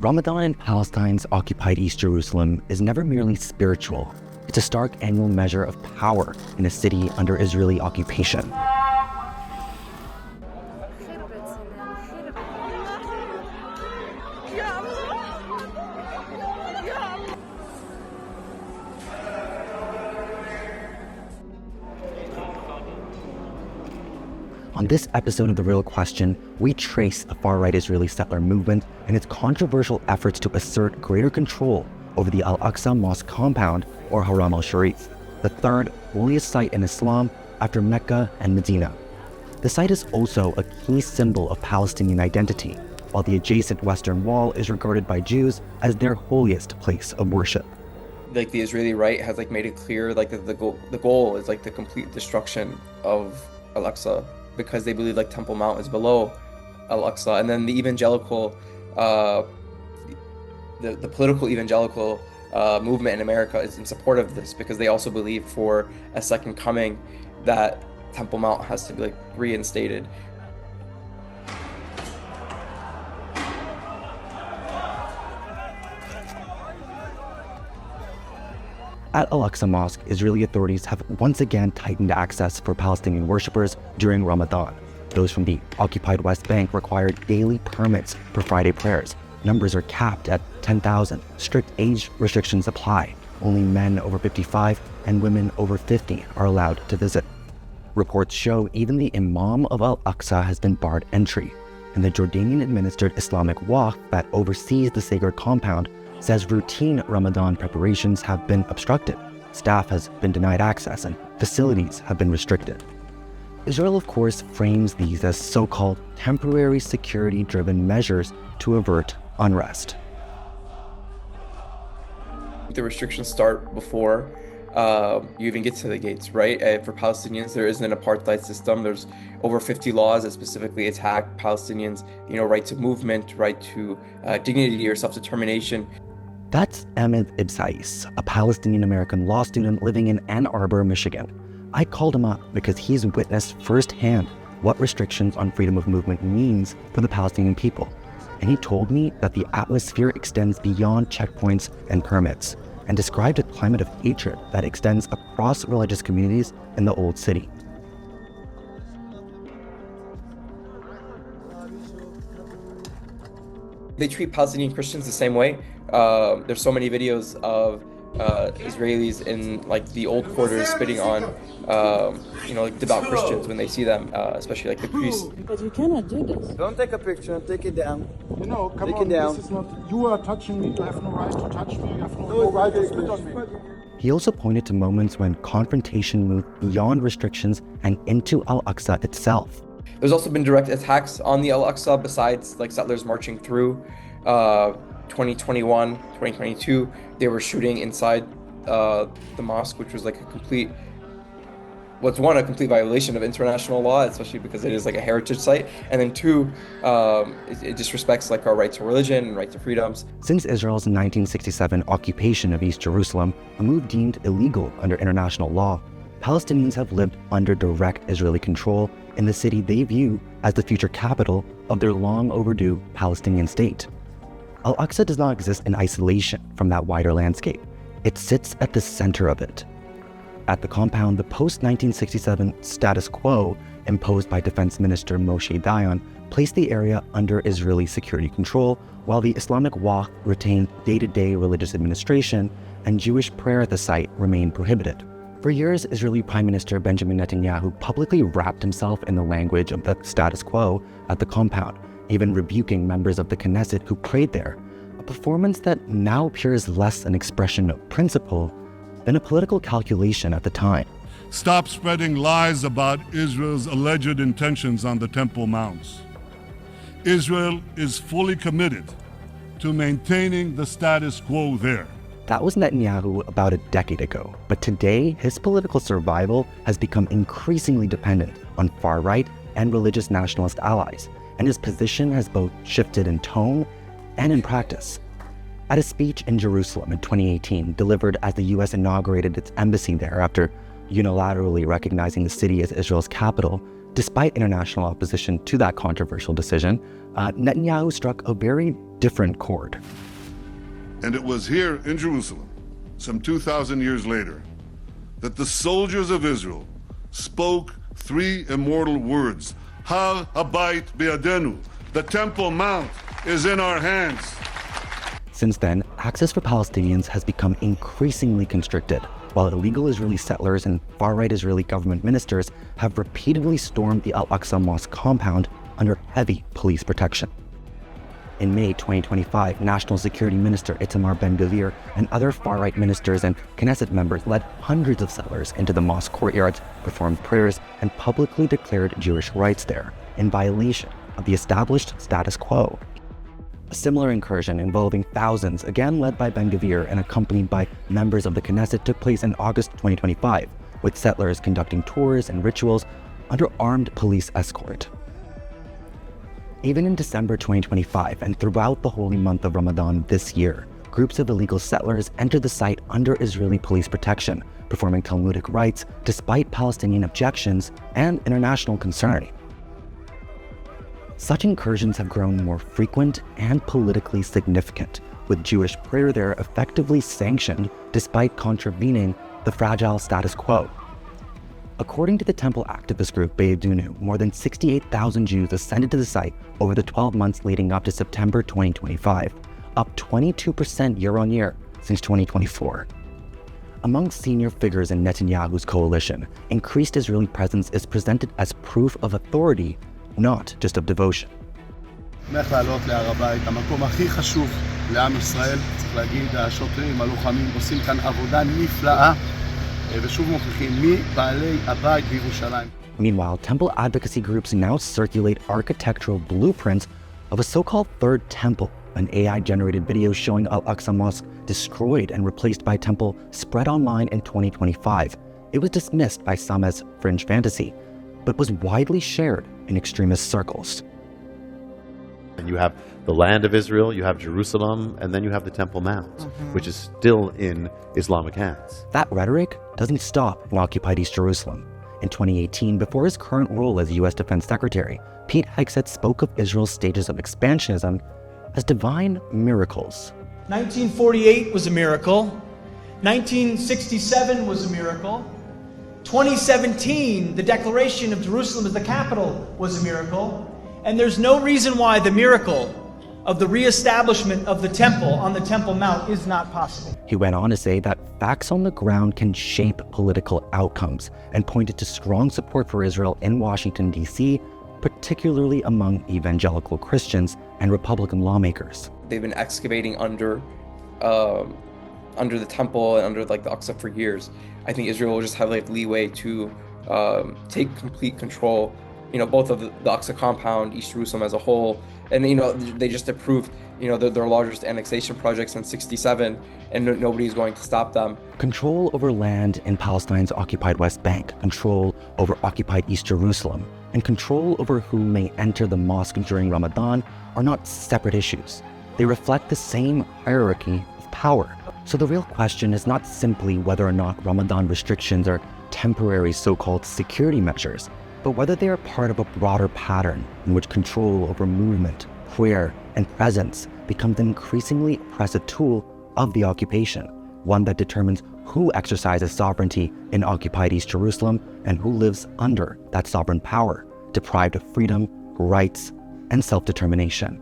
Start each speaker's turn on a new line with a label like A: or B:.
A: Ramadan in Palestine's occupied East Jerusalem is never merely spiritual. It's a stark annual measure of power in a city under Israeli occupation. On this episode of The Real Question, we trace the far-right Israeli settler movement and its controversial efforts to assert greater control over the Al-Aqsa Mosque compound, or Haram al-Sharif, the third holiest site in Islam after Mecca and Medina. The site is also a key symbol of Palestinian identity, while the adjacent Western Wall is regarded by Jews as their holiest place of worship.
B: Like the Israeli right has made it clear that the goal is the complete destruction of Al-Aqsa, because they believe Temple Mount is below Al-Aqsa. And then the evangelical, the political evangelical movement in America is in support of this, because they also believe for a second coming that Temple Mount has to be reinstated.
A: At Al-Aqsa Mosque, Israeli authorities have once again tightened access for Palestinian worshippers during Ramadan. Those from the occupied West Bank require daily permits for Friday prayers. Numbers are capped at 10,000. Strict age restrictions apply. Only men over 55 and women over 50 are allowed to visit. Reports show even the Imam of Al-Aqsa has been barred entry, and the Jordanian-administered Islamic Waqf that oversees the sacred compound says routine Ramadan preparations have been obstructed, staff has been denied access, and facilities have been restricted. Israel, of course, frames these as so-called temporary security-driven measures to avert unrest.
B: The restrictions start before you even get to the gates, right? For Palestinians, there isn't an apartheid system. There's over 50 laws that specifically attack Palestinians, right to movement, right to dignity or self-determination.
A: That's Ahmed Ibsais, a Palestinian-American law student living in Ann Arbor, Michigan. I called him up because he's witnessed firsthand what restrictions on freedom of movement means for the Palestinian people. And he told me that the atmosphere extends beyond checkpoints and permits, and described a climate of hatred that extends across religious communities in the Old City.
B: They treat Palestinian Christians the same way. There's so many videos of Israelis in the old quarters spitting on devout Christians when they see them, especially the priests.
C: But you cannot do this.
D: Don't take a picture, take it down.
E: Come
D: take
E: on,
D: it down.
E: This is not, you are touching me, you have no right to touch me, you have no right to spit on me.
A: He also pointed to moments when confrontation moved beyond restrictions and into Al-Aqsa itself.
B: There's also been direct attacks on the Al-Aqsa besides settlers marching through. 2021, 2022, they were shooting inside the mosque, which was a complete violation of international law, especially because it is a heritage site. And then two, it disrespects our right to religion and right to freedoms.
A: Since Israel's 1967 occupation of East Jerusalem, a move deemed illegal under international law, Palestinians have lived under direct Israeli control in the city they view as the future capital of their long overdue Palestinian state. Al-Aqsa does not exist in isolation from that wider landscape. It sits at the center of it. At the compound, the post-1967 status quo imposed by Defense Minister Moshe Dayan placed the area under Israeli security control, while the Islamic Waqf retained day-to-day religious administration and Jewish prayer at the site remained prohibited. For years, Israeli Prime Minister Benjamin Netanyahu publicly wrapped himself in the language of the status quo at the compound, even rebuking members of the Knesset who prayed there, a performance that now appears less an expression of principle than a political calculation at the time.
F: Stop spreading lies about Israel's alleged intentions on the Temple Mounts. Israel is fully committed to maintaining the status quo there.
A: That was Netanyahu about a decade ago, but today his political survival has become increasingly dependent on far-right and religious nationalist allies, and his position has both shifted in tone and in practice. At a speech in Jerusalem in 2018, delivered as the US inaugurated its embassy there after unilaterally recognizing the city as Israel's capital, Despite international opposition to that controversial decision, Netanyahu struck a very different chord.
F: And it was here in Jerusalem, some 2,000 years later, that the soldiers of Israel spoke three immortal words: Har Habayit Be'adenu, the Temple Mount is in our hands.
A: Since then, access for Palestinians has become increasingly constricted, while illegal Israeli settlers and far-right Israeli government ministers have repeatedly stormed the Al-Aqsa Mosque compound under heavy police protection. In May 2025, National Security Minister Itamar Ben-Gvir and other far-right ministers and Knesset members led hundreds of settlers into the mosque courtyards, performed prayers, and publicly declared Jewish rights there, in violation of the established status quo. A similar incursion involving thousands, again led by Ben-Gvir and accompanied by members of the Knesset, took place in August 2025, with settlers conducting tours and rituals under armed police escort. Even in December 2025 and throughout the holy month of Ramadan this year, groups of illegal settlers entered the site under Israeli police protection, performing Talmudic rites despite Palestinian objections and international concern. Such incursions have grown more frequent and politically significant, with Jewish prayer there effectively sanctioned despite contravening the fragile status quo. According to the temple activist group Be'edunu, more than 68,000 Jews ascended to the site over the 12 months leading up to September 2025, up 22% year-on-year since 2024. Among senior figures in Netanyahu's coalition, increased Israeli presence is presented as proof of authority, not just of devotion.
C: שמח לעלות להר הבית, המקום הכי חשוב לעם ישראל. צריך להגיד, השוטרים, הלוחמים עושים כאן עבודה נפלאה, ושוב מוכיחים מי בעלי הבית בירושלים.
A: Meanwhile, temple advocacy groups now circulate architectural blueprints of a so-called third temple. An AI-generated video showing Al-Aqsa Mosque destroyed and replaced by a temple spread online in 2025. It was dismissed by some as fringe fantasy, but was widely shared in extremist circles.
G: And you have the land of Israel, you have Jerusalem, and then you have the Temple Mount, which is still in Islamic hands.
A: That rhetoric doesn't stop in occupied East Jerusalem. In 2018, before his current role as U.S. Defense Secretary, Pete Hegseth spoke of Israel's stages of expansionism as divine miracles.
H: 1948 was a miracle. 1967 was a miracle. 2017, the declaration of Jerusalem as the capital was a miracle. And there's no reason why the miracle of the reestablishment of the temple on the Temple Mount is not possible.
A: He went on to say that facts on the ground can shape political outcomes and pointed to strong support for Israel in Washington, D.C., particularly among evangelical Christians and Republican lawmakers.
B: They've been excavating under the temple and under like the Aqsa for years. I think Israel will just have like leeway to take complete control, both of the Aqsa compound, East Jerusalem as a whole. And, they just approved, their largest annexation project since '67, and nobody's going to stop them.
A: Control over land in Palestine's occupied West Bank, control over occupied East Jerusalem, and control over who may enter the mosque during Ramadan are not separate issues. They reflect the same hierarchy of power. So the real question is not simply whether or not Ramadan restrictions are temporary so-called security measures, but whether they are part of a broader pattern in which control over movement, prayer, and presence becomes an increasingly oppressive tool of the occupation, one that determines who exercises sovereignty in occupied East Jerusalem and who lives under that sovereign power, deprived of freedom, rights, and self-determination.